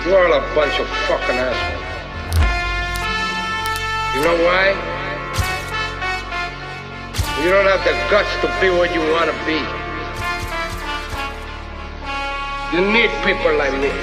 You all a bunch of fucking assholes. You know why? You don't have the guts to be what you want to be. You need people like me.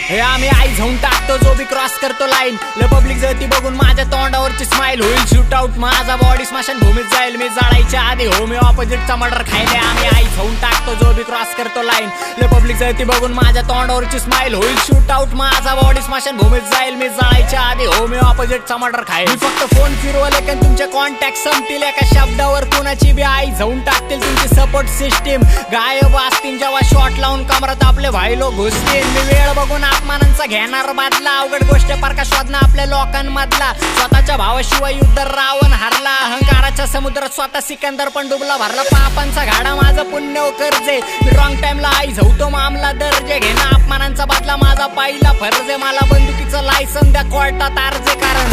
हे आम्ही आई जाऊन टाकतो जो बी cross करतो line. Public जळती बघून माझ्या तोंडावरची smile होईल shoot out. माझा बॉडी स्मशान भूमीत जाईल. मी जाळायच्या आधी हो मी ऑपोजिटचा मर्डर खायले. आम्ही आई जाऊन टाकतो जो बी क्रॉस करतो लाईन. पब्लिक जळती बघून माझ्या तोंडावरची स्माइल होईल शूट आउट. माझा बॉडी स्मशान भूमीत जाईल. मी जाळायच्या आधी हो मी ऑपोजिटचा मर्डर खाईल. मी फक्त फोन फिरवले कारण तुमचे कॉन्टॅक्ट संपतील. एका शब्दावर कुणाची बी आई जाऊन टाकतील. तुमची सपोर्ट सिस्टीम गायब असतील जेव्हा शॉट लावून कमरात आपले भाई लोक घुसतील. मी वेळ बघून अपमानांचा घेणार बदला. अवघड गोष्ट पारखा शोधणं आपल्या लोकांमधला. स्वतःच्या भावाशिवाय युद्ध रावण हरला. अहंकाराच्या समुद्रात स्वतः सिकंदर पण डुबला. भरला पापांचा गाडा माझं पुण्य कर्जे. मी रॉंग टाइमला आई झवतो मामला दर्जे. घेणं अपमानांचा बदला माझा पहिला फर्ज. मला बंदुकीचं लायसन द्या कोर्टात अर्ज. कारण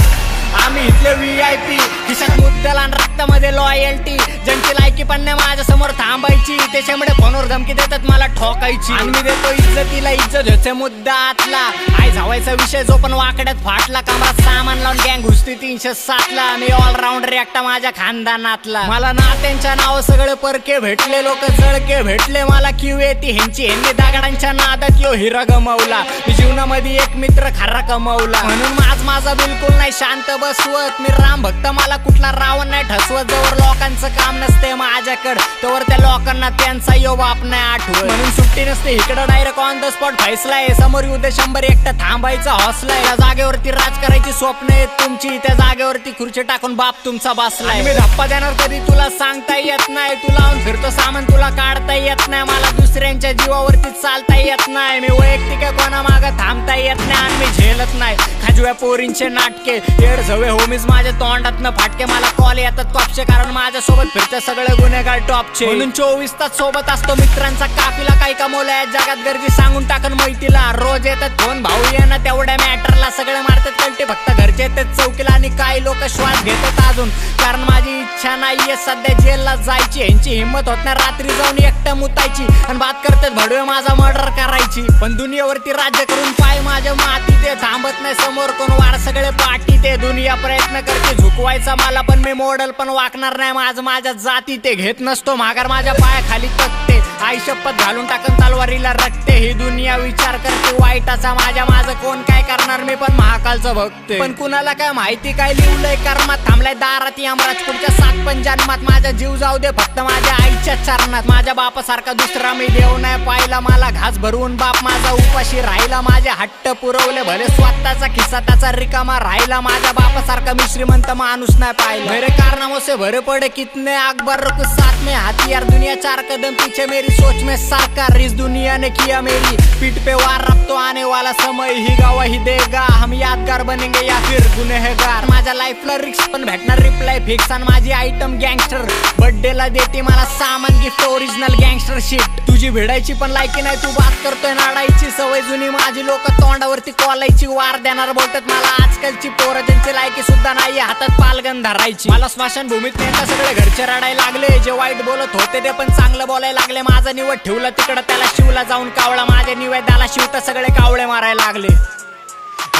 आम्ही इथले VIP. खिशात मुद्दल आणि रक्तामध्ये लॉयल्टी. ज्यांची लायकी पण नाही माझ्या समोर थांबायची. त्याच्यामुळे फोनवर धमकी देतात मला ठोकायची. आणि मी देतो इज्जतीला इज्जत ह्याचे मुद्दा आतला. आई जावायचा विषय जो पण वाकड्यात फाटला. कमरात सामान लावून गँग घुसती 307ला. मी ऑलराऊंडर एकटा माझ्या खानदानातला. मला नात्यांच्या नाव सगळे परके भेटले. लोक जळके भेटले. मला क्यू येते ह्यांची. ह्यांनी दगडांच्या नादात यो हिरा गमावला. मी जीवनामध्ये एक मित्र खरा कमावला. म्हणून माझा बिलकुल नाही शांत बसवत. मी राम भक्त मला कुठला रावण नाही ठसवत. जवळ लोकांचं काम नसते माझ्याकडं तोवर त्या लोकांना त्यांचा यो बाप नाही आठवत. म्हणून सुट्टी नसते इकडं डायरेक्ट ऑन द स्पॉट फैसलाय. समोर उद्या 100 एकटा थांबायचा हौसलाय. त्या जागेवरती राज करायची स्वप्न आहेत तुमची. त्या जागेवरती खुर्ची टाकून बाप तुमचा बसलाय. मी धप्पा देणार कधी तुला सांगता येत नाही. तुला फिरतो सामान तुला काढता येत नाही. मला दुसऱ्यांच्या जीवावरती चालता येत नाही. मी वैयक्तिक कोणा मागं थांबता येत नाही. आणि मी झेलत नाही खाजव्या पोरींचे नाटके. येड झवे होमीज माझ्या तोंडातनं फाटके. मला कॉल येतात टॉपचे कारण माझ्यासोबत फिरते सगळे गुन्हेगार टॉपचे. म्हणून 24 तास सोबत असतो मित्रांचा काफिला. काही कमवलं या जगात गर्दी सांगून टाकन मैतीला. रोज येतात फोन भाऊ ये ना तेवढ्या मॅटरला. सगळे मारतात कल्टी फक्त घरचे येतात चौकीला. आणि काही लोक श्वास घेतात अजून कारण माझी इच्छा नाहीये सध्या जेलला जायची. यांची हिंमत होत नाही रात्री जाऊन एकटं मुतायची. आणि बात करतात भडवे माझा मर्डर करायची. पण दुनियावरती राज्य करून पाय माझ्या माती ते. थांबत नाही समोर कोण वार सगळे पाठी ते. दुनिया प्रयत्न करते झुकवायचा मला पण मी मॉडेल पण वाकणार नाही. माझ्या जाती ते घेत नसतो माघार. माझ्या पायाखाली तकते. आई शपथ घालून टाकन तलवारीला रटते. ही दुनिया विचार करते वाईटाचा माझं कोण काय करणार. मी पण महाकालचं भक्त. पण कुणाला काय माहिती काय लिवलंय कर्मात. थांबलाय दारात यमराज पुढच्या 7 पण जन्मात. माझा जीव जाऊ दे फक्त माझ्या आईच्या चरणात. माझ्या बापासारखा दुसरा मी देव नाही पाहिला. मला घास भरवून बाप माझा उपाशी राहिला. माझे हट्ट पुरवले भले स्वतःचा खिस्सा त्याचा रिकामा राहिला. माझ्या बापासारखा मी श्रीमंत माणूस नाही पाहिला. मेरे कारनामों से भरे पड़े कितने अकबर कुछ साथ में हथियार. दुनिया 4 कदम पीछे मेरी सोच में सरकार. इस दुनिया ने किया मेरी पीठ पे वार. अब तो आने वाला समय ही गवाही देगा. हम यादगार बनेंगे या फिर गुनहगार. माझ्या लाईफला रिक्स पण भेटणार रिप्लाय फिक्स. आणि माझी आयटम गँगस्टर बर्थडेला देते मला सामान गिफ्ट ओरिजिनल गँगस्टर शीट. तुझी भिडायची पण लायकी नाही. तू बात करतोय नाडायची सवय जुनी. माझी लोक तोंडावरती कॉलायची. वार देणार बोलतात मला आजकालची पोरं. त्यांची लायकी सुद्धा नाही हातात पालगन धरायची. मला स्मशान भूमीत नेता सगळे घरचे रडायला लागले. जे वाईट बोलत होते ते पण चांगलं बोलायला लागले. माझा निवड ठेवला तिकडं त्याला शिवला जाऊन कावळा. माझ्या निवेदाला शिवता सगळे कावळे मारायला लागले.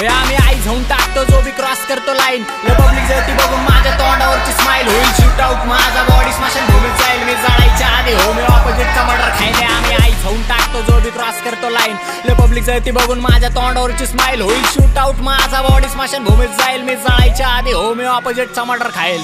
आम्ही आई जाऊन टाकतो जो बी क्रॉस करतो लाईन. पब्लिक जळती बघून माझ्या तोंडावरची स्माइल होईल शूट आउट. माझा बॉडी स्मशान भूमीत जाईल. मी जाळायच्या आधी हो मी ऑपोजिटचा मर्डर खायले. आम्ही आई जाऊन टाकतो जो बी क्रॉस करतो लाईन. पब्लिक जळती बघून माझ्या तोंडावरची स्माइल होईल शूट आउट. माझा बॉडी स्मशान भूमीत जाईल. मी जाळायच्या आधी हो मी ऑपोजिटचा मर्डर खाईल.